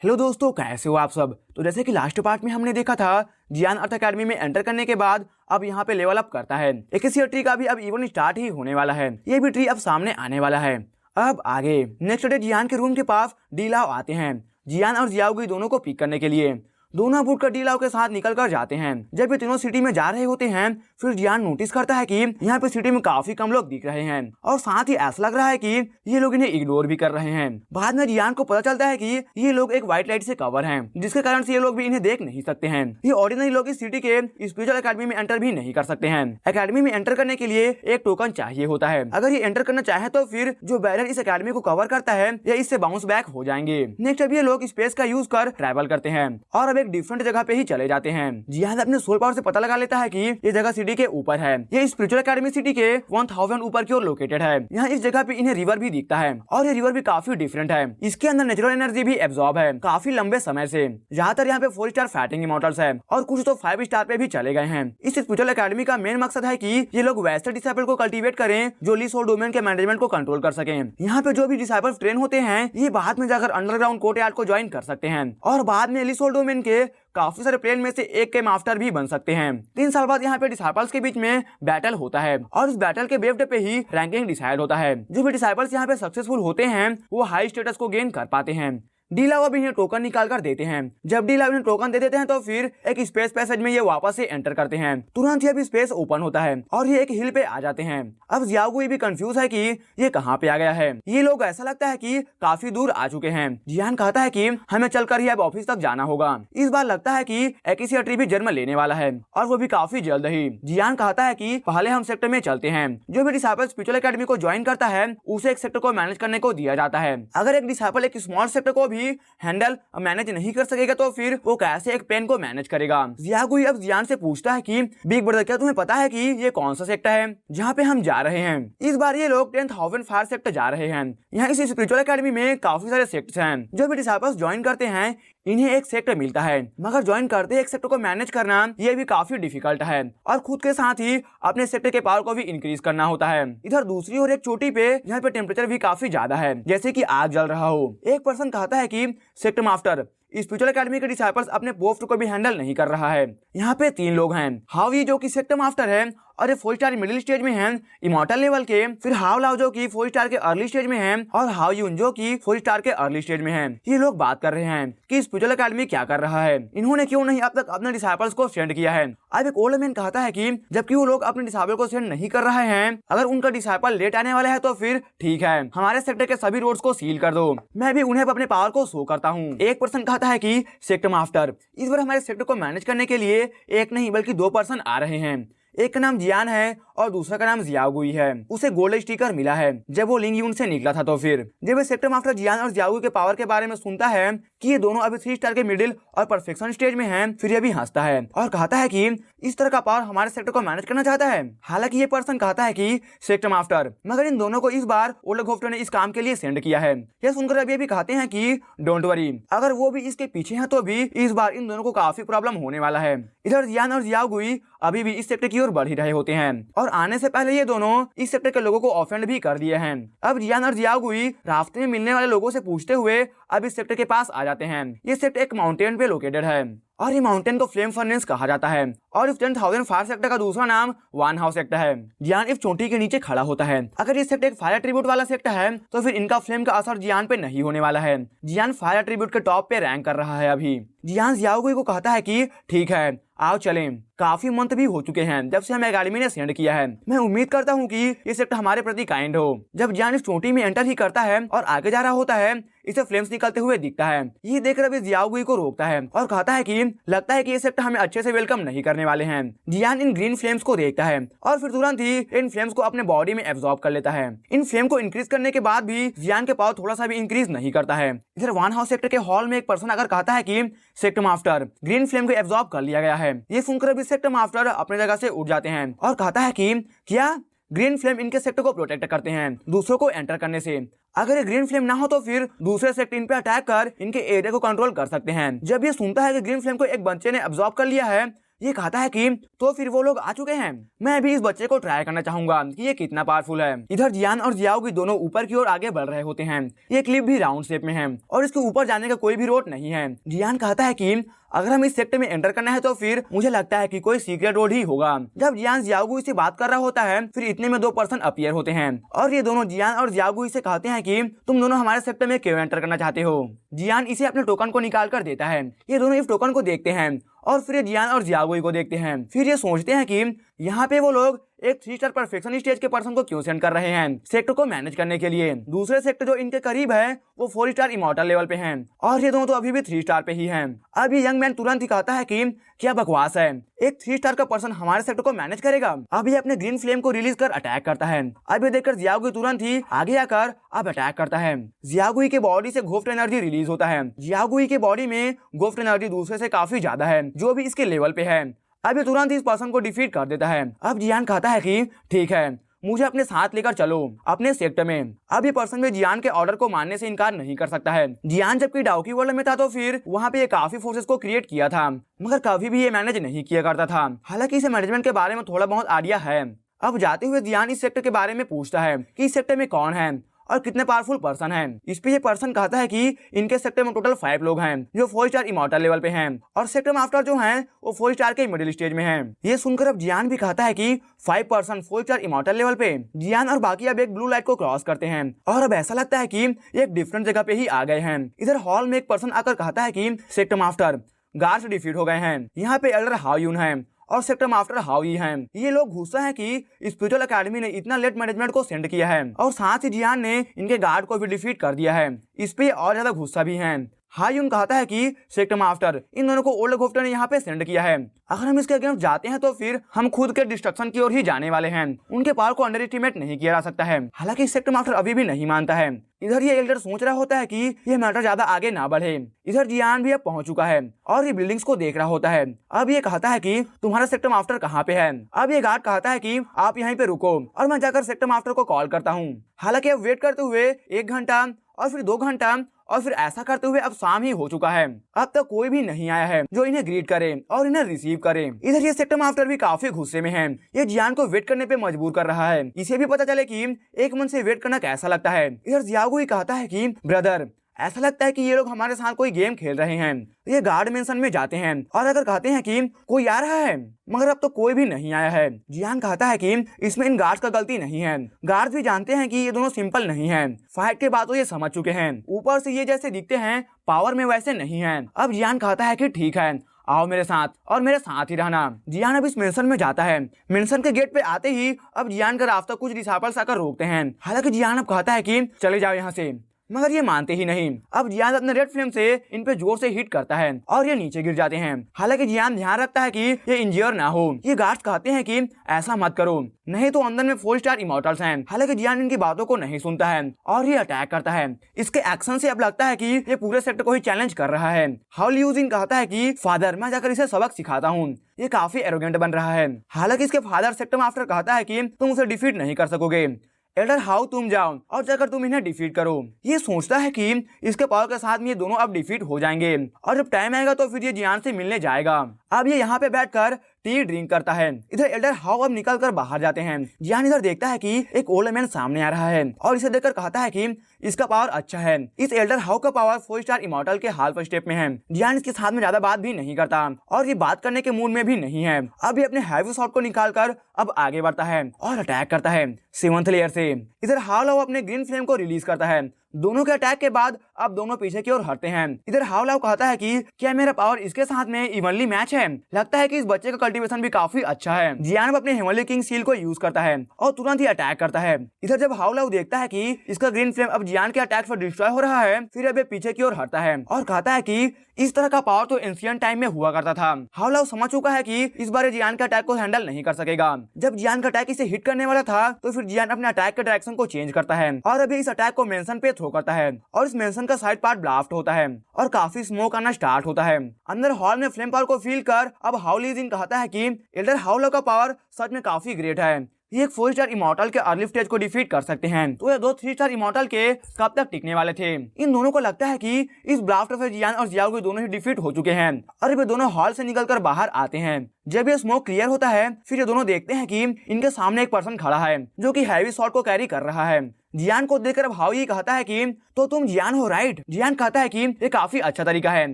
Hello दोस्तों, कैसे हो आप सब। तो जैसे कि लास्ट पार्ट में हमने देखा था, जियान अर्थ अकेडमी में एंटर करने के बाद अब यहाँ पे लेवल अप करता है। एकेसिया ट्री का भी अब इवेंट स्टार्ट ही होने वाला है। ये भी ट्री अब सामने आने वाला है। अब आगे नेक्स्ट डे जियान के रूम के पास डीलाओ आते हैं जियान और जियाओगी दोनों को पिक करने के लिए। दोनों अब उठकर डीलाओ के साथ निकल कर जाते हैं। जब ये तीनों सिटी में जा रहे होते हैं, फिर जियान नोटिस करता है कि यहाँ पे सिटी में काफी कम लोग दिख रहे हैं और साथ ही ऐसा लग रहा है कि ये लोग इन्हें इग्नोर भी कर रहे हैं। बाद में जियान को पता चलता है कि ये लोग एक व्हाइट लाइट से कवर हैं, जिसके कारण से ये लोग भी इन्हें देख नहीं सकते हैं। ये ऑर्डिनरी लोग इस सिटी के स्पिरिचुअल एकेडमी में एंटर भी नहीं कर सकते हैं। एकेडमी में एंटर करने के लिए एक टोकन चाहिए होता है। अगर ये एंटर करना चाहे तो फिर जो बैरियर इस एकेडमी को कवर करता है या इससे बाउंस बैक हो जाएंगे। नेक्स्ट अब ये लोग स्पेस का यूज कर ट्रैवल करते हैं और अब एक डिफरेंट जगह पे चले जाते हैं। जियान अपने सोल पावर से पता लगा लेता है कि ये जगह सिटी के ऊपर है। ये स्पिरिचुअल एकेडमी सिटी के 1000 ऊपर की ओर लोकेटेड है। यहाँ इस जगह पे इन्हें रिवर भी दिखता है और ये रिवर भी काफी डिफरेंट है। इसके अंदर नेचुरल एनर्जी भी एब्जॉर्ब है काफी लंबे समय से। ज्यादातर यहाँ पे 4 स्टार फाइटिंग इमॉर्टल्स है और कुछ तो 5 स्टार पे भी चले गए हैं। इस स्पिरिचुअल एकेडमी का मेन मकसद है कि ये लोग वैसे डिसाइपल को कल्टीवेट करें जो ली सोल डोमेन के मैनेजमेंट को कंट्रोल कर सके। यहाँ पे जो भी डिसाइपल ट्रेन होते हैं, ये बाद में जाकर अंडरग्राउंड कोर्टयार्ड को ज्वाइन कर सकते हैं और बाद में ली सोल डोमेन के काफी सारे प्लेन में से एक के मास्टर भी बन सकते हैं। 3 साल बाद यहाँ पे डिसाइपल्स के बीच में बैटल होता है और इस बैटल के बेस्ड पे ही रैंकिंग डिसाइड होता है। जो भी डिसाइपल्स यहाँ पे सक्सेसफुल होते हैं वो हाई स्टेटस को गेन कर पाते हैं। डीलाओ अब इन्हें टोकन निकाल कर देते हैं। जब डीलाओ इन्हें टोकन दे देते हैं तो फिर एक स्पेस पैसेज में ये वापस से एंटर करते हैं। तुरंत ही अब स्पेस ओपन होता है और ये एक हिल पे आ जाते हैं। अब जियाओगी भी कंफ्यूज है कि ये कहाँ पे आ गया है। ये लोग ऐसा लगता है कि काफी दूर आ चुके हैं। जियान कहता है कि हमें चलकर ही अब ऑफिस तक जाना होगा। इस बार लगता है कि एकेसिया ट्री भी जन्म लेने वाला है और वो भी काफी जल्द ही। जियान कहता है कि पहले हम सेक्टर में चलते हैं। जो भी डिसाइपल स्पिरिचुअल एकेडमी को ज्वाइन करता है उसे एक सेक्टर को मैनेज करने को दिया जाता है। अगर एक डिसाइपल एक स्मॉल सेक्टर को भी हैंडल मैनेज नहीं कर सकेगा तो फिर वो कैसे एक पेन को मैनेज करेगा। जियाओगी अब जियान से पूछता है कि बिग ब्रदर, क्या तुम्हें पता है कि ये कौन सा सेक्टर है जहाँ पे हम जा रहे हैं। इस बार ये लोग 10,000 फायर सेक्टर जा रहे हैं। यहाँ इस स्पिरिचुअल एकेडमी में काफी सारे सेक्टर्स हैं। जो भी डिसाइपल्स ज्वाइन करते हैं इन्हें एक सेक्टर मिलता है, मगर ज्वाइन करते एक सेक्टर को मैनेज करना ये भी काफी डिफिकल्ट है और खुद के साथ ही अपने सेक्टर के पावर को भी इंक्रीज करना होता है। इधर दूसरी ओर एक चोटी पे यहाँ पे टेम्परेचर भी काफी ज्यादा है, जैसे कि आग जल रहा हो। एक पर्सन कहता है कि सेक्टर मास्टर, स्पिरिचुअल एकेडमी के डिसाइपल्स अपने पोस्ट को भी हैंडल नहीं कर रहा है। यहाँ पे 3 लोग हैं, हावी जो कि सेक्टर मास्टर है और ये 4 स्टार मिडिल स्टेज में हैं इमॉर्टल लेवल के, फिर हाव लाओ जो कि 4 स्टार के अर्ली स्टेज में हैं और हाव यून जो कि 4 स्टार के अर्ली स्टेज में हैं। ये लोग बात कर रहे हैं कि स्पिरिचुअल एकेडमी क्या कर रहा है, इन्होंने क्यों नहीं अब तक अपने डिसाइपल्स को सेंड किया है। अब एक ओल्ड मैन कहता है कि जबकि वो लोग अपने डिसाइपल को सेंड नहीं कर रहे हैं, अगर उनका डिसाइपल लेट आने वाला है तो फिर ठीक है, हमारे सेक्टर के सभी रोड्स को सील कर दो, मैं भी उन्हें अपने पावर को शो करता हूँ। एक पर्सन कहता है कि सेक्टर मास्टर, इस बार हमारे सेक्टर को मैनेज करने के लिए एक नहीं बल्कि 2 पर्सन आ रहे हैं। एक का नाम जियान है और दूसरा का नाम जियाओगी है। उसे गोल्ड स्टिकर मिला है जब वो लिंग यून से निकला था। तो फिर जब ये सेक्टर मास्टर जियान और जियाओगी के पावर के बारे में सुनता है कि ये दोनों अभी 3 स्टार के मिडिल और परफेक्शन स्टेज में हैं, फिर ये भी हंसता है और कहता है कि इस तरह का पावर हमारे सेक्टर को मैनेज करना चाहता है। हालांकि ये पर्सन कहता है कि सेक्टर मास्टर, मगर इन दोनों को इस बार ओल्ड घोफ्टर ने इस काम के लिए सेंड किया है। यह सुनकर अब ये भी कहते हैं कि डोंट वरी, अगर वो भी इसके पीछे हैं तो भी इस बार इन दोनों को काफी प्रॉब्लम होने वाला है। इधर जियान और जियाओगी अभी भी इस सेक्टर की ओर बढ़ ही रहे होते हैं और आने से पहले ये दोनों इस सेक्टर के लोगों को ऑफेंड भी कर दिए हैं। अब जियान और जियाओगी रास्ते में मिलने वाले लोगों से पूछते हुए अब इस सेक्टर के पास आ जाते हैं। ये सेक्टर एक माउंटेन पे लोकेटेड है और ये माउंटेन को फ्लेम फर्नेस कहा जाता है और इस 10,000 फायर सेक्टर का दूसरा नाम वन हाउस सेक्टर है। जियान इस चोटी के नीचे खड़ा होता है। अगर ये सेक्टर एक फायर ट्रिब्यूट वाला सेक्टर है तो फिर इनका फ्लेम का असर जियान पे नहीं होने वाला है। जियान फायर ट्रिब्यूट के टॉप पे रैंक कर रहा है अभी। जियान जियाओगी को कहता है कि ठीक है, आओ चलें, काफी मंथ भी हो चुके हैं जब से हमें एकेडमी ने सेंड किया है। मैं उम्मीद करता हूँ कि ये सेक्टर हमारे प्रति काइंड हो। जब जियान इस चोटी में एंटर ही करता है और आगे जा रहा होता है, इसे फ्लेम्स निकलते हुए दिखता है। ये देखकर अभी जियाओगी को रोकता है और कहता है कि लगता है कि ये सेक्टर हमें अच्छे से वेलकम नहीं करने वाले हैं। जियान इन ग्रीन फ्लेम्स को देखता है और फिर तुरंत ही इन फ्लेम्स को अपने बॉडी में एब्जॉर्ब कर लेता है। इन फ्लेम को इंक्रीज करने के बाद भी जियान के पावर थोड़ा सा भी इंक्रीज नहीं करता है। इधर वन हाउस सेक्टर के हॉल में एक पर्सन अगर कहता है कि सेक्टर मास्टर, ग्रीन फ्लेम को एब्जॉर्ब कर लिया गया है। ये सुनकर अभी सेक्टर मास्टर अपने जगह से उठ जाते हैं और कहता है कि क्या ग्रीन फ्लेम इनके सेक्टर को प्रोटेक्ट करते हैं दूसरों को एंटर करने से। अगर ये ग्रीन फ्लेम ना हो तो फिर दूसरे सेक्टर इन पे अटैक कर इनके एरिया को कंट्रोल कर सकते हैं। जब ये सुनता है कि ग्रीन फ्लेम को एक बच्चे ने एब्जॉर्ब कर लिया है ये कहता है कि तो फिर वो लोग आ चुके हैं, मैं भी इस बच्चे को ट्राई करना चाहूंगा कि ये कितना पावरफुल है। इधर जियान और जियाओगी दोनों ऊपर की ओर आगे बढ़ रहे होते हैं। ये क्लिप भी राउंड शेप में है और इसके ऊपर जाने का कोई भी रोड नहीं है। जियान कहता है कि अगर हम इस सेक्टर में एंटर करना है तो फिर मुझे लगता है कि कोई सीक्रेट रोड ही होगा। जब जियान जियाओगी से बात कर रहा होता है फिर इतने में 2 पर्सन अपीयर होते हैं और ये दोनों जियान और जियाओगी से कहते हैं कि तुम दोनों हमारे सेक्टर में क्यों एंटर करना चाहते हो। जियान इसे अपने टोकन को निकाल कर देता है। ये दोनों इस टोकन को देखते हैं और फिर जियान और जियाओगी को देखते हैं। फिर ये सोचते हैं कि यहाँ पे वो लोग एक 3 स्टार परफेक्शन स्टेज के पर्सन को क्यों सेंड कर रहे हैं सेक्टर को मैनेज करने के लिए। दूसरे सेक्टर जो इनके करीब है वो 4 स्टार इमॉर्टल लेवल पे हैं और ये दोनों तो अभी भी 3 स्टार पे ही हैं। अब ये यंग मैन तुरंत ही कहता है कि क्या बकवास है, एक 3 स्टार का पर्सन हमारे सेक्टर को मैनेज करेगा। अब ये अपने ग्रीन फ्लेम को रिलीज कर अटैक करता है। अब ये देखकर जियाओगी तुरंत ही आगे आकर अब अटैक करता है। जियाओगी के बॉडी से घोफ्ट एनर्जी रिलीज होता है। जियाओगी के बॉडी में घोफ्ट एनर्जी दूसरे से काफी ज्यादा है जो भी इसके लेवल पे है। अब ये तुरंत इस पर्सन को डिफीट कर देता है। अब जियान कहता है कि ठीक है, मुझे अपने साथ लेकर चलो अपने सेक्टर में। अब ये पर्सन भी जियान के ऑर्डर को मानने से इनकार नहीं कर सकता है। जियान जबकि डाउकी वर्ल्ड में था तो फिर वहाँ पे ये काफी फोर्सेस को क्रिएट किया था मगर कभी भी ये मैनेज नहीं किया करता था। हालांकि इसे मैनेजमेंट के बारे में थोड़ा बहुत आइडिया है। अब जाते हुए जियान इस सेक्टर के बारे में पूछता है कि इस सेक्टर में कौन है और कितने पावरफुल पर्सन हैं। इस पे ये पर्सन कहता है कि इनके सेक्टर में टोटल 5 लोग हैं जो 4 स्टार इमॉर्टल लेवल पे हैं और सेक्टर मास्टर जो हैं वो 4 स्टार के मिडिल स्टेज में हैं। ये सुनकर अब जियान भी कहता है कि 5 पर्सन 4 स्टार इमॉर्टल लेवल पे। जियान और बाकी अब एक ब्लू लाइट को क्रॉस करते हैं और अब ऐसा लगता है कि एक डिफरेंट जगह पे ही आ गए हैं। इधर हॉल में एक पर्सन आकर कहता है कि सेक्टर मास्टर गार्ड्स डिफीट हो गए हैं। यहाँ पे एल्डर हाओयुन है और सेक्टर मास्टर हावी हैं। ये लोग गुस्सा है कि स्पिरिचुअल एकेडमी ने इतना लेट मैनेजमेंट को सेंड किया है और साथ ही जियान ने इनके गार्ड को भी डिफीट कर दिया है। इस पे और ज्यादा गुस्सा भी हैं। हायुन कहता है कि सेक्टर मास्टर इन दोनों को ओल्ड गोफ्टर ने यहाँ पे सेंड किया है। अगर हम इसके अगेंस्ट जाते हैं तो फिर हम खुद के डिस्ट्रक्शन की ओर ही जाने वाले हैं। उनके पावर को अंडर एस्टिमेट नहीं किया जा सकता है। हालांकि सेक्टर मास्टर अभी भी नहीं मानता है। इधर ये एल्डर सोच रहा होता है कि ये मैटर ज्यादा आगे ना बढ़े। इधर जियान भी अब पहुंच चुका है और ये बिल्डिंग्स को देख रहा होता है। अब ये कहता है कि तुम्हारा सेक्टर मास्टर कहाँ पे है। अब ये गार्ड कहता है कि आप यहीं पे रुको और मैं जाकर सेक्टर मास्टर को कॉल करता हूँ। हालांकि अब वेट करते हुए 1 घंटा और फिर 2 घंटा और फिर ऐसा करते हुए अब शाम ही हो चुका है। अब तक कोई भी नहीं आया है जो इन्हें ग्रीट करे और इन्हें रिसीव करे। इधर ये सेक्टर मास्टर भी काफी गुस्से में है। ये जियान को वेट करने पे मजबूर कर रहा है। इसे भी पता चले कि एक मन से वेट करना कैसा लगता है। इधर जियागो कहता है कि ब्रदर ऐसा लगता है कि ये लोग हमारे साथ कोई गेम खेल रहे हैं। ये गार्ड मेंशन में जाते हैं और अगर कहते हैं कि कोई आ रहा है मगर अब तो कोई भी नहीं आया है। जियान कहता है कि इसमें इन गार्ड्स का गलती नहीं है। गार्ड्स भी जानते हैं कि ये दोनों सिंपल नहीं है। फाइट के बाद तो ये समझ चुके हैं। ऊपर से ये जैसे दिखते हैं पावर में वैसे नहीं है। अब जियान कहता है कि ठीक है आओ मेरे साथ और मेरे साथ ही रहना। जियान अब इस मेंशन में जाता है। मेंशन के गेट पे आते ही अब जियान का रास्ता कुछ डिसाइपल्स आकर रोकते हैं। हालांकि जियान अब कहता है कि चले जाओ यहाँ से मगर ये मानते ही नहीं। अब जियान अपने रेड फ्लेम से इन पे जोर से हिट करता है और ये नीचे गिर जाते हैं। हालांकि जियान ध्यान रखता है कि ये इंजर ना हो। ये गार्ड्स कहते हैं कि ऐसा मत करो नहीं तो अंदर में 4 स्टार इमॉर्टल्स हैं। हालांकि जियान इनकी बातों को नहीं सुनता है और ये अटैक करता है। इसके एक्शन से अब लगता है कि ये पूरे सेक्टर को ही चैलेंज कर रहा है। हाउ ल्यूजिन कहता है कि फादर मैं जाकर इसे सबक सिखाता हूँ। ये काफी एरोगेंट बन रहा है। हालांकि इसके फादर सेक्टर मास्टर कहता है कि तुम उसे डिफीट नहीं कर सकोगे। एल्डर हाउ तुम जाओ और जाकर तुम इन्हें डिफीट करो। ये सोचता है कि इसके पावर के साथ में ये दोनों अब डिफीट हो जाएंगे और जब टाइम आएगा तो फिर ये जियान से मिलने जाएगा। अब ये यहाँ पे बैठकर टी ड्रिंक करता है। इधर एल्डर हाउ अब निकल कर बाहर जाते हैं। जियान इधर देखता है कि एक ओल्ड मैन सामने आ रहा है और इसे देखकर कहता है कि इसका पावर अच्छा है। इस एल्डर हाउ का पावर 4 स्टार इमॉर्टल के हाल्फ स्टेप में है। जियान इसके साथ में ज्यादा बात भी नहीं करता और ये बात करने के मूड में भी नहीं है। अब ये अपने हैवी शॉट को निकाल कर अब आगे बढ़ता है और अटैक करता है 7th लेयर से। इधर हाउ अपने ग्रीन फ्लेम को रिलीज करता है। दोनों के अटैक के बाद अब दोनों पीछे की ओर हटते हैं। इधर हावलाव कहता है कि क्या मेरा पावर इसके साथ में इवनली मैच है। लगता है कि इस बच्चे का कल्टीवेशन भी काफी अच्छा है। जियान अपने हेवनली किंग सील को यूज करता है और तुरंत ही अटैक करता है। इधर जब हावलाव देखता है कि इसका ग्रीन फ्लेम अब जियान के अटैक पर डिस्ट्रॉय हो रहा है फिर अब ये पीछे की ओर हटता है और कहता है कि इस तरह का पावर तो एंशिएंट टाइम में हुआ करता था। हावलाव समझ चुका है कि इस बार जियान के अटैक को हैंडल नहीं कर सकेगा। जब जियान का अटैक इसे हिट करने वाला था तो फिर जियान अपने अटैक के डायरेक्शन को चेंज करता है और अभी इस अटैक को मेंशन पे थ्रो करता है और इस मेंशन का साइड पार्ट ब्लास्ट होता है और काफी स्मोक आना स्टार्ट होता है। अंदर हॉल में फ्लेम पावर को फील कर अब हाउ लीजिन कहता है कि एल्डर हाउलाव का पावर सच में काफी ग्रेट है। ये एक 4 स्टार इमॉर्टल के अर्ली स्टेज को डिफीट कर सकते हैं, तो ये दो 3 स्टार इमॉर्टल के कब तक टिकने वाले थे। इन दोनों को लगता है कि इस ब्लास्ट ऑफ जियान और जियाओ दोनों ही डिफीट हो चुके हैं और वे दोनों हॉल से निकलकर बाहर आते हैं। जब ये स्मोक क्लियर होता है फिर ये दोनों देखते हैं कि इनके सामने एक पर्सन खड़ा है जो कि हैवी शॉट को कैरी कर रहा है। जियान को देखकर अब हाओई कहता है कि तो तुम जियान हो राइट। जियान कहता है कि ये काफी अच्छा तरीका है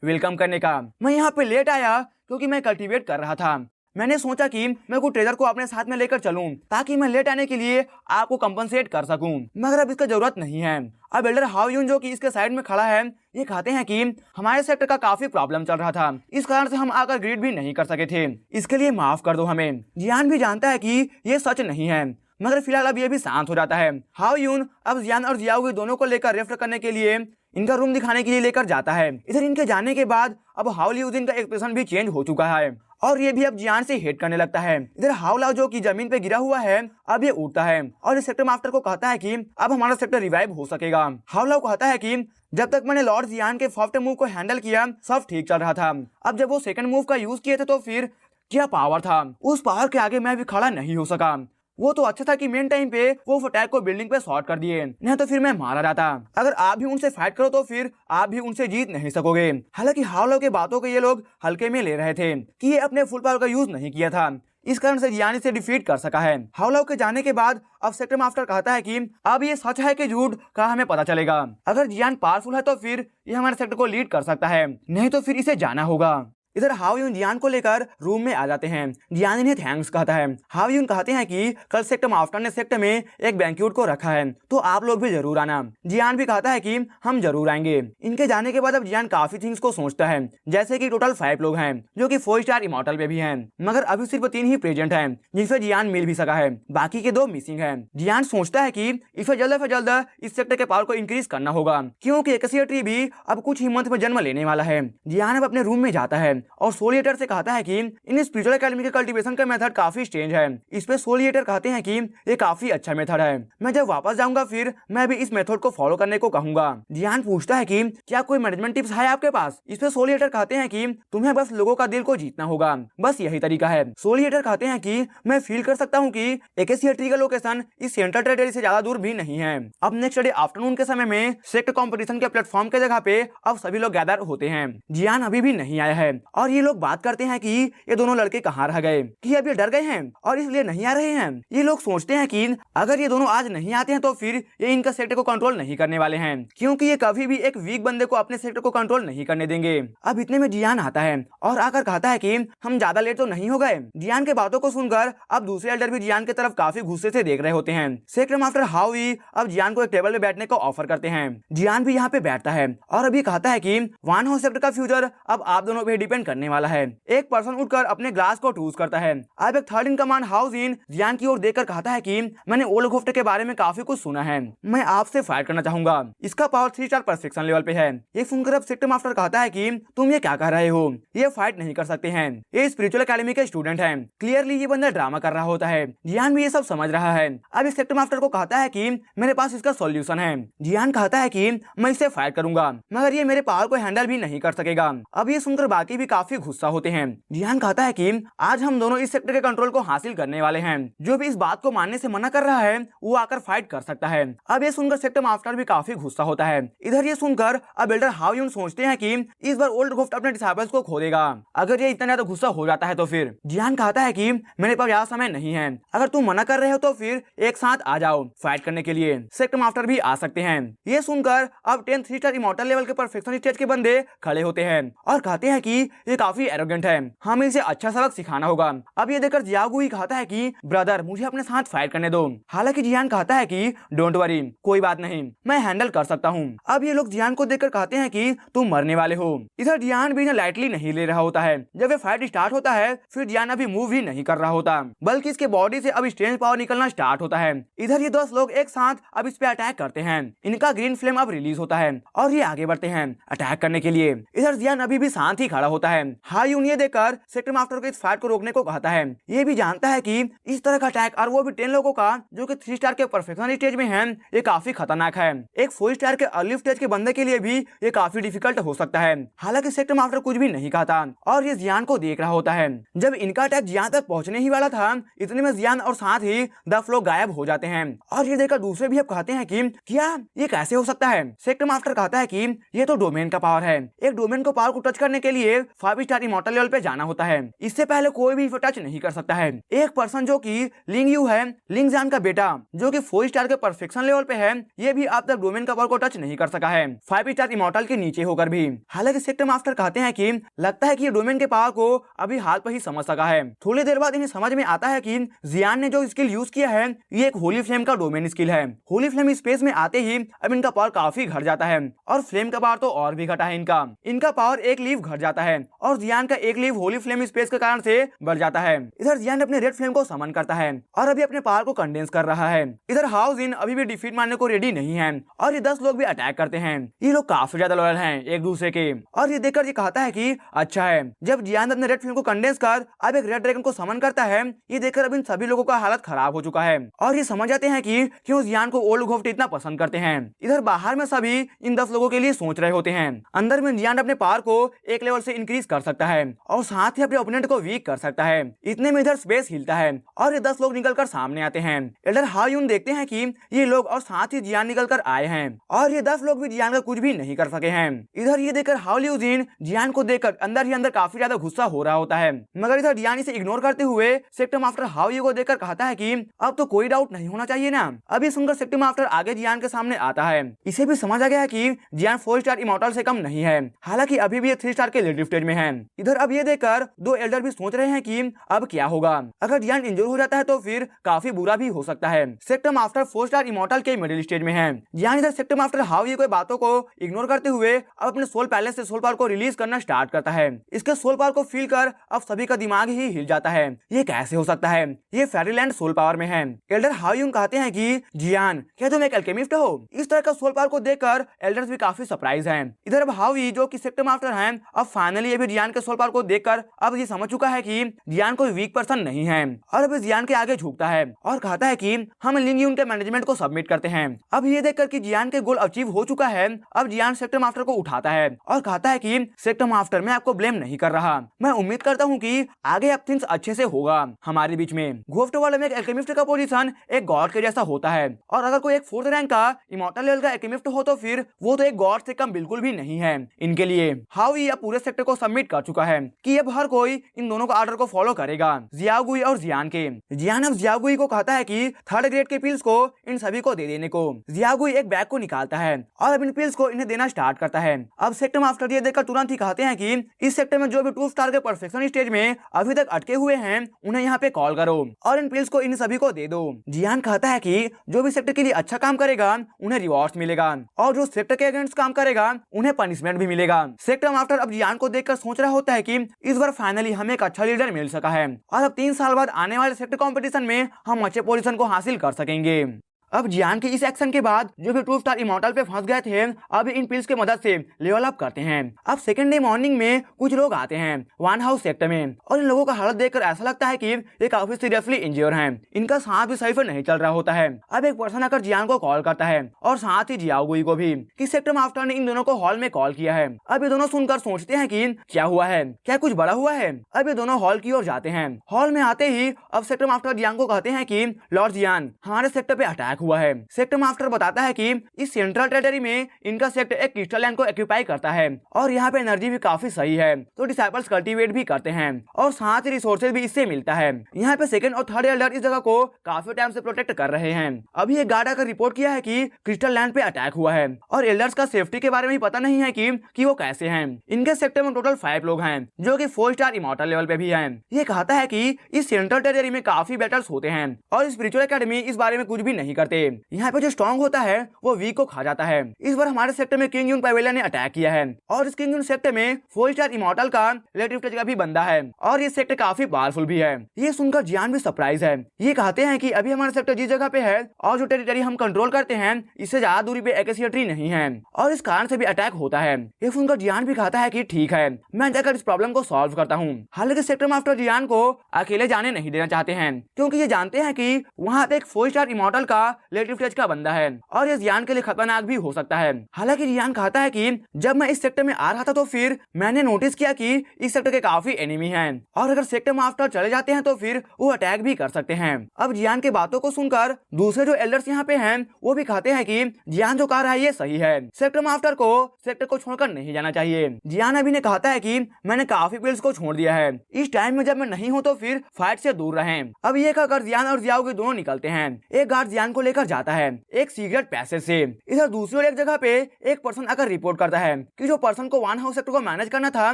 वेलकम करने का। मैं यहाँ पे लेट आया क्योंकि मैं कल्टीवेट कर रहा था। मैंने सोचा कि मैं कुछ ट्रेजर को अपने साथ में लेकर चलूं ताकि मैं लेट आने के लिए आपको कंपनसेट कर सकूं, मगर अब इसका जरूरत नहीं है। अब एल्डर हाओ यून जो कि इसके साइड में खड़ा है ये कहते हैं कि हमारे सेक्टर का काफी प्रॉब्लम चल रहा था, इस कारण से हम आकर ग्रीड भी नहीं कर सके थे, इसके लिए माफ कर दो हमें। जियान भी जानता है कि ये सच नहीं है, मगर फिलहाल अब ये भी शांत हो जाता है। हाओ यून अब जियान और जियाओ दोनों को लेकर रेफर करने के लिए इनका रूम दिखाने के लिए लेकर जाता है। इधर इनके जाने के बाद अब हाओ लियूजिन का एक्सप्रेशन भी चेंज हो चुका है और ये भी अब जियान से हेट करने लगता है। इधर हाओ लाओ जो कि जमीन पे गिरा हुआ है अब ये उठता है और इस सेक्टर मास्टर को कहता है कि अब हमारा सेक्टर रिवाइव हो सकेगा। हाओ लाओ कहता है कि जब तक मैंने लॉर्ड जियान के फर्स्ट मूव को हैंडल किया सब ठीक चल रहा था, अब जब वो सेकंड मूव का यूज किए थे तो फिर क्या पावर था, उस पावर के आगे मैं भी खड़ा नहीं हो सका। वो तो अच्छा था कि मेन टाइम पे वो अटैक को बिल्डिंग पे शॉर्ट कर दिए, नहीं तो फिर मैं मारा जाता। अगर आप भी उनसे फाइट करो तो फिर आप भी उनसे जीत नहीं सकोगे। हालांकि हाओ लाओ के बातों को ये लोग हल्के में ले रहे थे कि ये अपने फुल पावर का यूज नहीं किया था, इस कारण से जियान से डिफीट कर सका है। हाओ लाओ के जाने के बाद अब सेक्टर मास्टर कहता है कि अब ये सच है कि झूठ का हमें पता चलेगा। अगर जियान पावरफुल है तो फिर ये हमारे सेक्टर को लीड कर सकता है, नहीं तो फिर इसे जाना होगा। इधर हाओ यून जियान को लेकर रूम में आ जाते हैं। जियान इन्हें थैंक्स कहता है। हाओ यून कहते हैं कि कल सेक्टर मास्टर ने सेक्टर में एक बैंक्वेट को रखा है तो आप लोग भी जरूर आना। जियान भी कहता है कि हम जरूर आएंगे। इनके जाने के बाद अब जियान काफी थिंग्स को सोचता है, जैसे कि टोटल 5 लोग हैं जो कि 4 स्टार इमॉर्टल पे भी हैं, मगर अभी सिर्फ 3 ही प्रेजेंट हैं जिनसे जियान मिल भी सका है, बाकी के 2 मिसिंग हैं। जियान सोचता है कि इसे जल्द से जल्द इस सेक्टर के पावर को इंक्रीज करना होगा क्योंकि एकेसिया ट्री भी अब कुछ ही मंथ में जन्म लेने वाला है। जियान अब अपने रूम में जाता है और सोलिएटर कहता है कि इन स्पिरिचुअल एकेडमी के कल्टीवेशन का मेथड काफी स्ट्रेंज है। इस पे सोलिएटर कहते हैं कि ये काफी अच्छा मेथड है, मैं जब वापस जाऊंगा फिर मैं भी इस मेथड को फॉलो करने को कहूंगा। जियान पूछता है कि क्या कोई मैनेजमेंट टिप्स है आपके पास। इस पे सोलिएटर कहते हैं कि तुम्हें बस लोगों का दिल को जीतना होगा, बस यही तरीका है। सोलिएटर कहते हैं कि मैं फील कर सकता हूँ कि एकेसिया ट्री का लोकेशन इस सेंट्रल टेरिटरी से ज्यादा दूर भी नहीं है। अब नेक्स्ट डे आफ्टरनून के समय में सेक्टर कॉम्पिटिशन के प्लेटफॉर्म के जगह पे अब सभी लोग गैदर होते हैं। जियान अभी भी नहीं आया है और ये लोग बात करते हैं कि ये दोनों लड़के कहाँ रह गए, कि अब ये डर गए हैं और इसलिए नहीं आ रहे हैं। ये लोग सोचते हैं कि अगर ये दोनों आज नहीं आते हैं तो फिर ये इनका सेक्टर को कंट्रोल नहीं करने वाले हैं, क्योंकि ये कभी भी एक वीक बंदे को अपने सेक्टर को कंट्रोल नहीं करने देंगे। अब इतने में जियान आता है और आकर कहता है कि हम ज्यादा लेट तो नहीं हो गए। जियान के बातों को सुनकर अब दूसरे एल्डर भी जियान की तरफ काफी गुस्से से देख रहे होते हैं। सेक्टर मास्टर हाओई अब जियान को एक टेबल पे बैठने को ऑफर करते हैं। जियान भी यहाँ पे बैठता है और अभी कहता है कि वन हाउस सेक्टर का फ्यूचर अब आप दोनों पे डिपेंड करने वाला है। एक पर्सन उठकर अपने ग्लास को टूज करता है। अब एक third in command house in जियान की ओर देखकर कहता है कि मैंने ओल्ड गोफ्ट के बारे में काफी कुछ सुना है, मैं आपसे फाइट करना चाहूंगा। इसका पावर 3 स्टार परफेक्शन लेवल पे है। ये सुनकर अब सेक्टर मास्टर कहता है कि तुम ये क्या कह रहे हो, ये फाइट नहीं कर सकते हैं, ये स्पिरिचुअल एकेडमी के स्टूडेंट हैं। क्लियरली ये बंदा ड्रामा कर रहा होता है। जियान भी ये सब समझ रहा है। अब इस सेक्टर मास्टर को कहता है कि मेरे पास इसका सॉल्यूशन है। जियान कहता है कि मैं इससे फाइट करूंगा, मगर ये मेरे पावर को हैंडल भी नहीं कर सकेगा। अब ये सुनकर बाकी भी काफी गुस्सा होते हैं। जियान कहता है कि आज हम दोनों इस सेक्टर के कंट्रोल को हासिल करने वाले हैं। जो भी इस बात को मानने से मना कर रहा है वो आकर फाइट कर सकता है। अब ये सुनकर सेक्टर मास्टर भी काफी गुस्सा होता है। इधर ये सुनकर अब एल्डर हाओ यून सोचते हैं कि इस बार ओल्ड गोफ्ट अपने डिसाइबल्स को खो देगा। अगर ये इतना ज्यादा गुस्सा हो जाता है तो फिर जियान कहता है कि मेरे पास ज्यादा समय नहीं है, अगर तुम मना कर रहे हो तो फिर एक साथ आ जाओ फाइट करने के लिए। सेक्टर मास्टर भी आ सकते हैं। ये सुनकर अब 10 3 स्टार इमॉर्टल लेवल के परफेक्शन स्टेज के बंदे खड़े होते हैं और कहते हैं कि ये काफी एरोगेंट है, हमें इसे अच्छा सबक सिखाना होगा। अब ये देखकर जियागु ही कहता है कि ब्रदर मुझे अपने साथ फाइट करने दो। हालांकि जियान कहता है कि डोंट वरी, कोई बात नहीं, मैं हैंडल कर सकता हूँ। अब ये लोग जियान को देखकर कहते हैं कि तुम मरने वाले हो। इधर जियान भी लाइटली नहीं ले रहा होता है। जब ये फाइट स्टार्ट होता है फिर जियान अभी मूव ही नहीं कर रहा होता, बल्कि इसके बॉडी से अब स्ट्रेंज पावर निकलना स्टार्ट होता है। इधर ये 10 लोग एक साथ अब इस पे अटैक करते हैं। इनका ग्रीन फ्लेम अब रिलीज होता है और ये आगे बढ़ते हैं अटैक करने के लिए। इधर जियान अभी भी शांत ही खड़ा होता है। हायून ये देखकर सेक्टर मास्टर को इस फाइट को रोकने को कहता है। ये भी जानता है कि इस तरह का अटैक और वो भी 10 लोगों का जो कि 3 स्टार के परफेक्शन स्टेज में है, ये काफी खतरनाक है। एक 4 स्टार के अर्ली स्टेज के बंदे के लिए भी ये काफी डिफिकल्ट हो सकता है। हालांकि सेक्टर मास्टर कुछ भी नहीं कहता और ये जियान को देख रहा होता है। जब इनका अटैक जियान तक पहुंचने ही वाला था, इतने में जियान और साथ ही 10 लोग गायब हो जाते हैं और ये देखकर दूसरे भी अब कहते हैं कि क्या ये कैसे हो सकता है। सेक्टर मास्टर कहता है कि ये तो डोमेन का पावर है। एक डोमेन को पावर को टच करने के लिए 5 स्टार इमॉर्टल लेवल पे जाना होता है। इससे पहले कोई भी टच नहीं कर सकता है। एक पर्सन जो कि लिंग यू है, लिंग जान का बेटा, जो कि 4 स्टार के परफेक्शन लेवल पे है, ये भी अब तक डोमेन का पावर को टच नहीं कर सका है, 5 स्टार इमॉर्टल के नीचे होकर भी। हालांकि सेक्टर मास्टर कहते हैं कि लगता है कि ये डोमेन के पावर को अभी हाल पर ही समझ सका है। थोड़ी देर बाद इन्हें समझ में आता है कि जियान ने जो स्किल यूज किया है, ये एक होली फ्लेम का डोमेन स्किल है। होली फ्लेम स्पेस में आते ही अब इनका पावर काफी घट जाता है और फ्लेम का पावर तो और भी घटा है। इनका पावर एक लीव घट जाता है और जियान का एक लीव होली फ्लेम स्पेस के कारण से बढ़ जाता है। इधर जियान अपने रेड फ्लेम को समन करता है और अभी अपने पावर को कंडेंस कर रहा है। इधर हाउजिन अभी भी डिफीट मारने को रेडी नहीं है और ये 10 लोग भी अटैक करते हैं। ये लोग काफी ज्यादा लॉयल हैं एक दूसरे के और ये देखकर ये कहता है कि अच्छा है। जब जियान अपने रेड फ्लेम को कंडेंस कर अब एक रेड ड्रैगन को समन करता है, ये देखकर अब इन सभी लोगों का हालत खराब हो चुका है और ये समझ जाते हैं कि क्यों जियान को ओल्ड घोफ्ट इतना पसंद करते हैं। इधर बाहर में सभी इन 10 लोगों के लिए सोच रहे होते हैं। अंदर में जियान अपने पावर को एक लेवल से इंक्रीज कर सकता है और साथ ही अपने ओपोनेंट को वीक कर सकता है। इतने में इधर स्पेस हिलता है और ये 10 लोग निकलकर सामने आते हैं। एल्डर हायून देखते हैं कि ये लोग और साथ ही जियान निकल कर आए हैं और ये 10 लोग भी जियान का कुछ भी नहीं कर सके हैं। इधर ये देखकर हाउलियूजिन जियान को देखकर अंदर ही अंदर काफी ज्यादा गुस्सा हो रहा होता है, मगर इधर जियान इसे इग्नोर करते हुए सेक्टर मास्टर हाउयू को देखकर कहता है कि अब तो कोई डाउट नहीं होना चाहिए ना। अभी सुनकर सेक्टर मास्टर आगे जियान के सामने आता है। इसे भी समझ आ गया है कि जियान 4 स्टार इमॉर्टल से कम नहीं है, हालांकि अभी भी ये 3 स्टार के लेट स्टेज में है। इधर अब ये देखकर 2 एल्डर भी सोच रहे हैं कि अब क्या होगा। अगर जियान इंजर हो जाता है तो फिर काफी बुरा भी हो सकता है। सेक्टर मास्टर 4 स्टार इमॉर्टल के मिडिल स्टेज में है। जियान इधर सेक्टर मास्टर हाउयू की बातों को इग्नोर करते हुए अब अपने सोल पैलेस से सोल पावर को रिलीज करना स्टार्ट करता है। इसके सोल पावर को फील कर अब सभी का दिमाग ही हिल जाता है। ये कैसे हो सकता है, ये फेरीलैंड सोल पावर में है। एल्डर हाउयून कहते हैं कि जियान क्या तुम एक अल्केमिस्ट हो। इस तरह का सोल पावर को देखकर एल्डर्स भी काफी सरप्राइज हैं। इधर अब हाउई जो कि सेक्टर मास्टर हैं, अब फाइनली ये भी जियान के सोल पावर को देखकर अब ये समझ चुका है कि जियान कोई वीक पर्सन नहीं है और अब जियान के आगे झुकता है और कहता है कि हम लिंग यून के मैनेजमेंट को सबमिट करते हैं। अब ये देखकर कि जियान के गोल अचीव हो चुका है, अब जियान सेक्टर मास्टर को उठाता है और कहता है कि सेक्टर मास्टर मैं आपको ब्लेम नहीं कर रहा, मैं उम्मीद करता हूँ कि आगे अब थिंग्स अच्छे से होगा हमारे बीच में। घोफ्ट वर्ल्ड में एक एल्केमिस्ट का पोजीशन एक गॉड के जैसा होता है और अगर कोई एक 4th रैंक का इमॉर्टल लेवल का एल्केमिस्ट हो तो फिर वो तो एक गॉड से कम बिल्कुल भी नहीं है इनके लिए। हाउई अब पूरे सेक्टर को सबमिट कर चुका है कि अब हर कोई इन दोनों का ऑर्डर को फॉलो करेगा, जियागुई और जियान के। जियान अब जियागुई को कहता है कि 3rd ग्रेड के पिल्स को इन सभी को दे देने को। जियागुई एक बैग को निकालता है और अब इन पिल्स को इन्हें देना स्टार्ट करता है। अब सेक्टर मास्टर ये देखकर तुरंत ही कहते हैं कि इस सेक्टर में जो भी 2 स्टार के परफेक्शन स्टेज में अभी तक अटके हुए हैं उन्हें यहाँ पे कॉल करो और इन पिल्स को इन सभी को दे दो। जियान कहता है कि जो भी सेक्टर के लिए अच्छा काम करेगा उन्हें रिवॉर्ड्स मिलेगा और जो सेक्टर के अगेंस्ट काम करेगा उन्हें पनिशमेंट भी मिलेगा। सेक्टर मास्टर अब जियान को देखकर सोच रहा होता है कि इस बार फाइनली हमें एक अच्छा लीडर मिल सका है और अब 3 साल बाद आने वाले सेक्टर कंपटीशन में हम अच्छे पोजीशन को हासिल कर सकेंगे। अब जियान के इस एक्शन के बाद जो भी 2 स्टार इमॉर्टल पे फंस गए थे अब इन पिल्स की मदद से लेवल अप करते हैं। अब सेकंड डे मॉर्निंग में कुछ लोग आते हैं वन हाउस सेक्टर में और इन लोगों का हालत देखकर ऐसा लगता है कि ये काफी सीरियसली इंजर्ड हैं। इनका सांस भी सही से नहीं चल रहा होता है। अब एक पर्सन आकर जियान को कॉल करता है और साथ ही जियागुई को भी कि सेक्टर मास्टर ने इन दोनों को हॉल में कॉल किया है। अब ये दोनों सुनकर सोचते हैं कि क्या हुआ है, क्या कुछ बड़ा हुआ है। अब ये दोनों हॉल की ओर जाते हैं। हॉल में आते ही अब सेक्टर मास्टर जियान को कहते हैं कि लॉर्ड जियान हमारे सेक्टर पे अटैक हुआ है। सेक्टर मास्टर बताता है कि इस सेंट्रल टेरिटरी में इनका सेक्टर एक क्रिस्टल लैंड को एक्यूपाई करता है और यहाँ पे एनर्जी भी काफी सही है, तो डिसाइपल्स कल्टीवेट भी करते हैं और साथ ही रिसोर्सेज भी इससे मिलता है। यहाँ पे 2nd और 3rd एल्डर इस जगह को काफी टाइम से प्रोटेक्ट कर रहे हैं। अभी एक गार्ड आकर रिपोर्ट किया है कि क्रिस्टल लैंड पे अटैक हुआ है और एल्डर्स का सेफ्टी के बारे में पता नहीं है कि वो कैसे हैं। इनके सेक्टर में टोटल 5 लोग हैं जो कि 4 स्टार इमॉर्टल लेवल पे भी हैं। ये कहता है कि इस सेंट्रल टेरिटरी में काफी बैटल्स होते हैं और स्पिरिचुअल एकेडमी इस बारे में कुछ भी नहीं कर करते। यहाँ पे जो स्ट्रॉन्ग होता है वो वीक को खा जाता है। इस बार हमारे सेक्टर में किंग यून पवेलियन ने अटैक किया है और इस किंग यून सेक्टर में 4 स्टार इमॉर्टल का रिलेटिव टच का भी बंदा है और ये सेक्टर काफी पावरफुल भी है। ये सुनकर जियान भी सरप्राइज है। ये कहते हैं कि अभी हमारा सेक्टर जिस जगह पे है और जो टेरिटरी हम कंट्रोल करते हैं इससे ज्यादा दूरी पे एकेसिया ट्री नहीं है और इस कारण से भी अटैक होता है। ये सुनकर जियान भी कहता है कि ठीक है, मैं जाकर इस प्रॉब्लम को सॉल्व करता हूँ। हालांकि सेक्टर मास्टर जियान को अकेले जाने नहीं देना चाहते हैं क्योंकि ये जानते हैं कि वहाँ पे एक 4 स्टार इमॉर्टल का रिलेटिव टच का बंदा है और ये जियान के लिए खतरनाक भी हो सकता है। हालांकि जियान कहता है कि जब मैं इस सेक्टर में आ रहा था तो फिर मैंने नोटिस किया कि इस सेक्टर के काफी एनिमी हैं और अगर सेक्टर मास्टर चले जाते हैं तो फिर वो अटैक भी कर सकते हैं। अब जियान के बातों को सुनकर दूसरे जो एल्डर्स यहाँ पे हैं वो भी कहते हैं कि जियान जो कह रहा है ये सही है, सेक्टर मास्टर को सेक्टर को छोड़कर नहीं जाना चाहिए। जियान अभी ने कहता है कि मैंने काफी पील्स को छोड़ दिया है, इस टाइम में जब मैं नहीं हूँ तो फिर फाइट से दूर रहें। अब ये कहकर जियान और जियाओ के दोनों निकलते हैं। एक गार्ड जियान को लेकर जाता है एक सीक्रेट पैसेज से। इधर दूसरी ओर एक जगह पे एक पर्सन आकर रिपोर्ट करता है कि जो पर्सन को वन हाउस सेक्टर को मैनेज करना था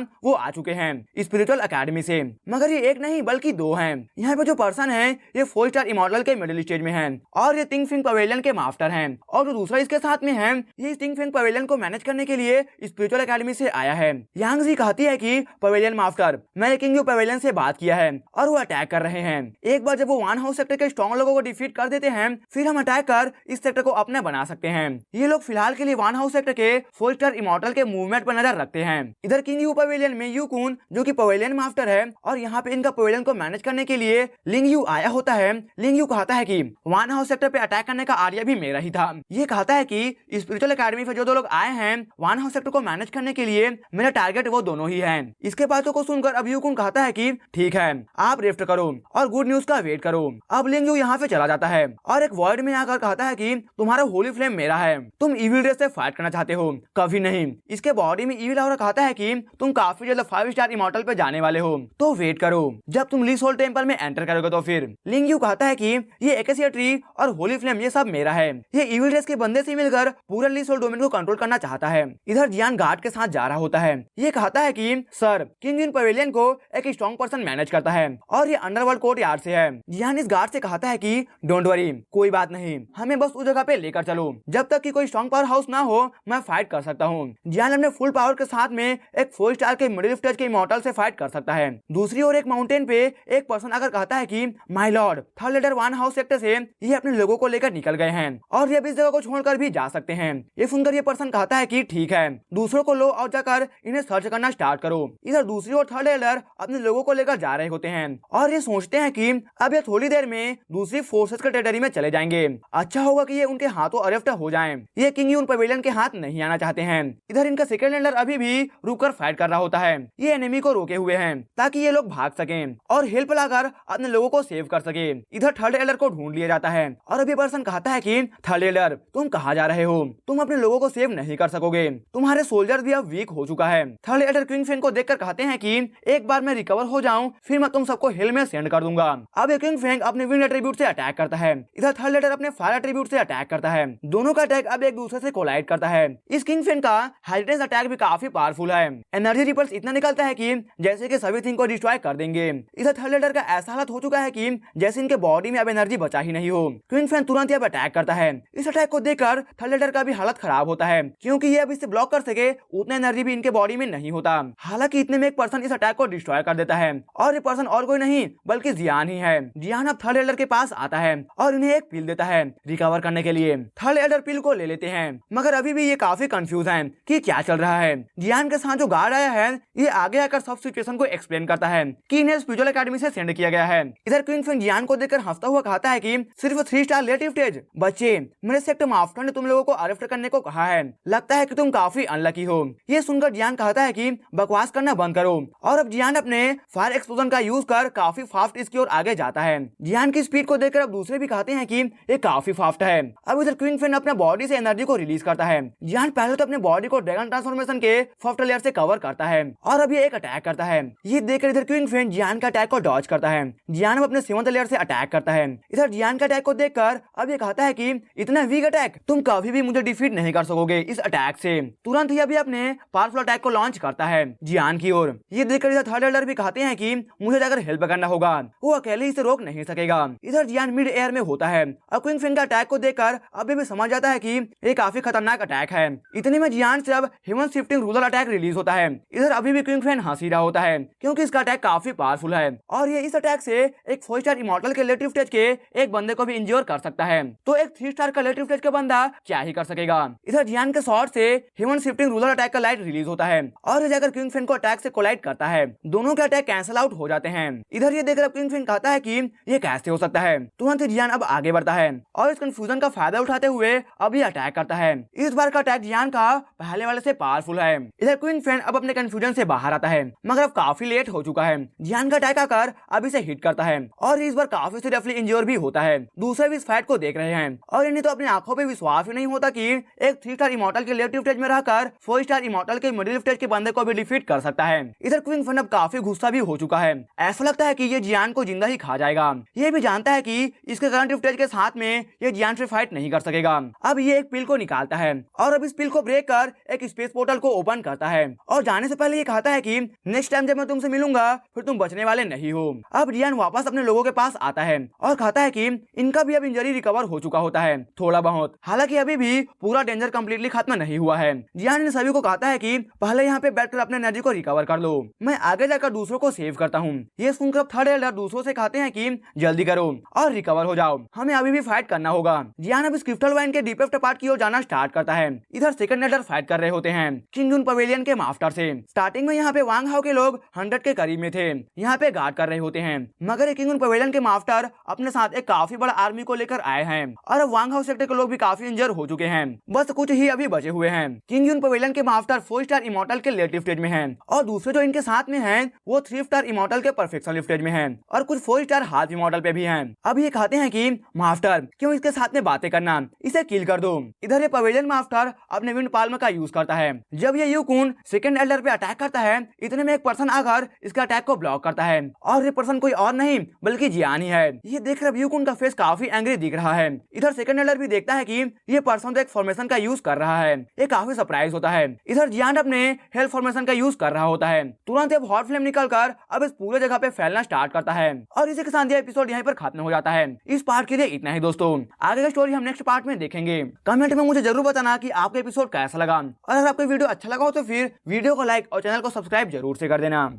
वो आ चुके हैं स्पिरिचुअल एकेडमी से, मगर ये एक नहीं बल्कि 2 हैं। यहाँ पे जो पर्सन है ये 4 स्टार इमॉर्टल के मिडिल स्टेज में है और ये थिंग फिंग पवेलियन के मास्टर हैं और जो दूसरा इसके साथ में है ये थिंग फिंग पवेलियन को मैनेज करने के लिए स्पिरिचुअल एकेडमी से आया है। यांग जी कहती है कि पवेलियन मास्टर, मैंने किंग यू पवेलियन से बात किया है और वो अटैक कर रहे हैं। एक बार जब वो वन हाउस सेक्टर के स्ट्रॉन्ग लोगों को डिफीट कर देते हैं फिर हम अटैक कर इस सेक्टर को अपना बना सकते हैं। ये लोग फिलहाल के लिए वन हाउस सेक्टर के 4 स्टार इमॉर्टल के मूवमेंट पर नजर रखते हैं। इधर किंग यू पवेलियन में यूकुन जो कि पवेलियन मास्टर है और यहाँ पे इनका पवेलियन को मैनेज करने के लिए लिंग यू आया होता है। लिंग यू कहता है कि वन हाउस सेक्टर पे अटैक करने का आइडिया भी मेरा ही था। ये कहता है कि स्पिरिचुअल एकेडमी से जो 2 लोग आए हैं वन हाउस सेक्टर को मैनेज करने के लिए मेरा टारगेट वो दोनों ही हैं। इसके बातों को सुनकर अब यूकुन कहता है कि ठीक है, आप रिफ्ट करो और गुड न्यूज का वेट करो। अब लिंग यू यहाँ से चला जाता है और एक वॉइड में आकर कहता है कि तुम्हारा होली फ्लेम मेरा है, तुम इविल रेस से फाइट करना चाहते हो, कभी नहीं। इसके बॉडी में इविल और कहता है कि तुम काफी जल्द 5 स्टार इमॉर्टल पे जाने वाले हो, तो वेट करो, जब तुम ली सोल टेम्पल में एंटर करोगे तो फिर। लिंग यू कहता है कि ये एकेसिया ट्री और होली फ्लेम ये सब मेरा है। ये इविल रेस के बंदे से मिलकर पूरा ली सोल डोमेन को कंट्रोल करना चाहता है। इधर जियान गार्ड के साथ जा रहा होता है। ये कहता है कि सर, किंग इन पवेलियन को एक स्ट्रॉन्ग पर्सन मैनेज करता है और ये अंडरवर्ल्ड कोर्ट यार्ड से है। जियान इस गार्ड से कहता है कि डोंट वरी, कोई बात नहीं, हमें बस उस जगह पे लेकर चलो, जब तक कि कोई स्ट्रॉन्ग पावर हाउस ना हो मैं फाइट कर सकता हूँ। जियान अपने फुल पावर के साथ में एक 4 स्टार के मिडिल टच के इमॉर्टल से फाइट कर सकता है। दूसरी ओर एक माउंटेन पे एक पर्सन आकर कहता है कि my Lord, third leader one house sector से ये अपने लोगों को लेकर निकल गए हैं और ये अब इस जगह को छोड़कर भी जा सकते हैं। ये सुनकर ये पर्सन कहता है कि ठीक है, दूसरों को लो और जाकर इन्हें सर्च करना स्टार्ट करो। इधर दूसरी ओर थर्ड लीडर अपने लोगों को लेकर जा रहे होते हैं और ये सोचते हैं कि अब ये थोड़ी देर में दूसरी फोर्सेस के टेरिटरी में चले जाएंगे, अच्छा होगा कि ये उनके हाथों अरेस्ट हो जाएं। ये किंग यून पवेलियन के हाथ नहीं आना चाहते हैं। इधर इनका सेकंड लीडर अभी भी रुककर फाइट कर रहा होता है। ये एनिमी को रोके हुए हैं ताकि ये लोग भाग सकें और हेल्प लाकर अपने लोगों को सेव कर सके। इधर थर्ड लीडर को ढूंढ लिया जाता है और अभी पर्सन कहता है कि थर्ड लीडर, तुम कहाँ जा रहे हो, तुम अपने लोगों को सेव नहीं कर सकोगे, तुम्हारे सोल्जर भी अब वीक हो चुका है। थर्ड लीडर क्विंग फेन को देखकर कहते हैं कि एक बार मैं रिकवर हो जाऊं फिर मैं तुम सबको हेल में सेंड कर दूंगा। अब क्विंग फेंग अपने विंड एट्रीब्यूट से अटैक करता है। इधर थर्ड लीडर अपने फायर एट्रीब्यूट से अटैक करता है। दोनों का अटैक अब एक दूसरे से कोलाइड करता है। इस किंग फेन का हेरिटेज अटैक भी काफी पावरफुल है। एनर्जी रिपल्स इतना निकलता है कि जैसे कि सभी थिंग को डिस्ट्रॉय कर देंगे। इधर थर्ड लीडर का ऐसा हालत हो चुका है कि जैसे इनके बॉडी में अब एनर्जी बचा ही नहीं हो। क्विंग फेन तुरंत अब अटैक करता है। इस अटैक को देखकर थर्ड लीडर का भी हालत खराब होता है क्योंकि ये अब इसे ब्लॉक कर सके उतना एनर्जी भी इनके बॉडी में नहीं होता। हालांकि इतने में एक पर्सन इस अटैक को डिस्ट्रॉय कर देता है और ये पर्सन और कोई नहीं बल्कि जियान ही है। जियान अब थर्ड लीडर के पास आता है और इन्हें एक पिल देता है रिकवर करने के लिए। थर्ड लीडर पिल को ले लेते हैं मगर अभी भी ये काफी कंफ्यूज हैं कि क्या चल रहा है। जियान के साथ जो गार्ड आया है ये आगे आकर सब सिचुएशन को एक्सप्लेन करता है कि इन्हें स्पिरिचुअल एकेडमी से सेंड किया गया है। इधर क्विंग फेन जियान को देखकर हंसता हुआ कहता है कि सिर्फ 3 स्टार रिलेटिव टेज बच्चे, मेरे सेक्टर मास्टर ने तुम लोगों को अरेस्ट करने को कहा है, लगता है कि तुम काफी अनलकी हो। ये सुनकर जियान कहता है कि बकवास करना बंद करो और अब जियान अपने फायर एक्सप्लोजन का यूज कर काफी फास्ट इसकी ओर आगे जाता है। जियान की स्पीड को देखकर अब दूसरे भी कहते हैं कि ये काफी फास्ट है। अब इधर क्विंग फेन अपने बॉडी से एनर्जी को रिलीज करता है। जियान पहले तो अपने बॉडी को ड्रैगन ट्रांसफॉर्मेशन के फर्स्ट लेयर से कवर करता है और अब ये एक अटैक करता है। ये देखकर इधर क्विंग फेन जियान का अटैक को डॉज करता है। जियान अपने 7th लेयर से अटैक करता है। इधर जियान का अटैक को देखकर अब ये कहता है कि इतना वीक अटैक, तुम कभी भी मुझे डिफीट नहीं कर सकोगे इस अटैक से। तुरंत ही अभी अपने पावरफुल अटैक को लॉन्च करता है जियान की ओर। ये देखकर इधर थर्ड लीडर भी कहते हैं कि मुझे जाकर हेल्प करना होगा, वो अकेले इसे रोक नहीं सकेगा। इधर जियान मिड एयर में होता है। अब अब क्विंग फिन का अटैक को देखकर अभी भी समझ जाता है कि ये काफी खतरनाक अटैक है। इतने में जियान से अब human shifting ruler attack release होता है। इधर अभी भी क्विंग फिन हंस ही रहा होता है क्योंकि इसका अटैक काफी पावरफुल है और ये इस अटैक से एक 4 स्टार इमॉर्टल के लेटिव स्टेज के एक बंदे को भी इंज्योर कर सकता है, तो एक 3 स्टार का लेटिव स्टेज का बंदा क्या ही कर सकेगा। इधर जियान के शॉट से ह्यूमन शिफ्टिंग रूलर अटैक का लाइट रिलीज होता है और जाकर क्विंग फिन को अटैक से कोलाइड करता है। दोनों के अटैक कैंसिल आउट हो जाते हैं। इधर ये देखकर क्विंग फिन कहता है कि ये कैसे हो सकता है। तुरंत जियान अब आगे बढ़ता है और इस कंफ्यूजन का फायदा उठाते हुए अब ये अटैक करता है। इस बार का अटैक जियान का पहले वाले से पावरफुल है। इधर क्विंग फिन अब अपने कंफ्यूजन से बाहर आता है मगर अब काफी लेट हो चुका है। जियान का अटैक आकर अब इसे हिट करता है और इस बार काफी सीरियसली इंजोर भी होता है। दूसरे भी इस फाइट को देख रहे हैं और इन्हें तो अपनी आंखों पे विश्वास ही नहीं होता कि एक 3 स्टार इमॉर्टल के लेटिव स्टेज में रहकर 4 स्टार इमॉर्टल के मिडिल स्टेज के बंदे को भी डिफीट कर सकता है। इधर क्विंग फिन अब काफी गुस्सा भी हो चुका है। ऐसा लगता है कि ये जियान को जिंदा ही खा जाएगा। ये भी जानता है कि इसके करंट स्टेज के साथ में ये जियान से फाइट नहीं कर सकेगा। अब ये एक पिल को निकालता है और अब इस पिल को ब्रेक कर एक स्पेस पोर्टल को ओपन करता है और जाने से पहले ये कहता है कि नेक्स्ट टाइम जब मैं तुमसे मिलूंगा फिर तुम बचने वाले नहीं हो। अब जियान वापस अपने लोगों के पास आता है और कहता है कि इनका भी अब इंजरी रिकवर हो चुका होता है थोड़ा बहुत, हालांकि अभी भी पूरा डेंजर कंप्लीटली खत्म नहीं हुआ है। जियान इन सभी को कहता है कि पहले यहाँ पे बैठकर अपने एनर्जी को रिकवर कर लो, मैं आगे जाकर दूसरों को सेव करता हूँ। ये सुनकर थर्ड एल्डर दूसरों से कहते हैं कि जल्दी करो और रिकवर हो जाओ, हमें अभी भी फाइट करना होगा। जियान अब इस क्रिस्टल वाइन के डीपेस्ट पार्ट की ओर जाना स्टार्ट करता है। इधर सेकंड एल्डर फाइट कर रहे होते हैं किंग जुन पवेलियन के मास्टर से। स्टार्टिंग में यहाँ पे वांग हाउ के लोग 100 के करीब में थे, यहाँ पे गार्ड कर रहे होते हैं मगर किंग जुन पवेलियन के मास्टर अपने साथ एक काफी बड़ा आर्मी को लेकर आए हैं और वांग हाउ सेक्टर के लोग भी काफी इंजर हो चुके हैं, बस कुछ ही अभी बचे हुए हैं। किंग जुन पवेलियन के मास्टर 4 स्टार इमॉर्टल के लेटिव स्टेज में हैं और दूसरे जो इनके साथ में हैं वो 3 स्टार इमॉर्टल के परफेक्शन स्टेज में हैं और कुछ 4 स्टार हाफ इमॉर्टल पे भी हैं। अब ये कहते हैं कि मास्टर क्यों इसके साथ में बातें करना, इसे किल कर दो। इधर ये पवेलियन मास्टर अपने विंड पाल्म का यूज करता है। जब ये यूकुन सेकंड एल्डर पे अटैक करता है इतने में एक पर्सन आकर इसका अटैक को ब्लॉक करता है और ये पर्सन कोई और नहीं बल्कि जियान ही है। ये देखकर यूकुन का फेस काफी एंग्री दिख रहा है। इधर सेकंड एल्डर भी देखता है कि ये पर्सन तो एक फॉर्मेशन का यूज कर रहा है, ये काफी सरप्राइज होता है। इधर जियान अपने हेल्थ फॉर्मेशन का यूज कर रहा होता है। तुरंत एक हॉट फ्लेम निकलकर अब इस पूरे जगह पे फैलना स्टार्ट करता है और इसी के साथ ये एपिसोड यहीं पर खत्म हो जाता है। इस पार्ट के लिए इतना ही दोस्तों, आगे की स्टोरी हम नेक्स्ट पार्ट में देखेंगे। कमेंट में मुझे जरूर बताना कि आपको एपिसोड कैसा लगा और अगर आपको वीडियो अच्छा लगा हो तो फिर वीडियो को लाइक और चैनल को सब्सक्राइब जरूर से कर देना।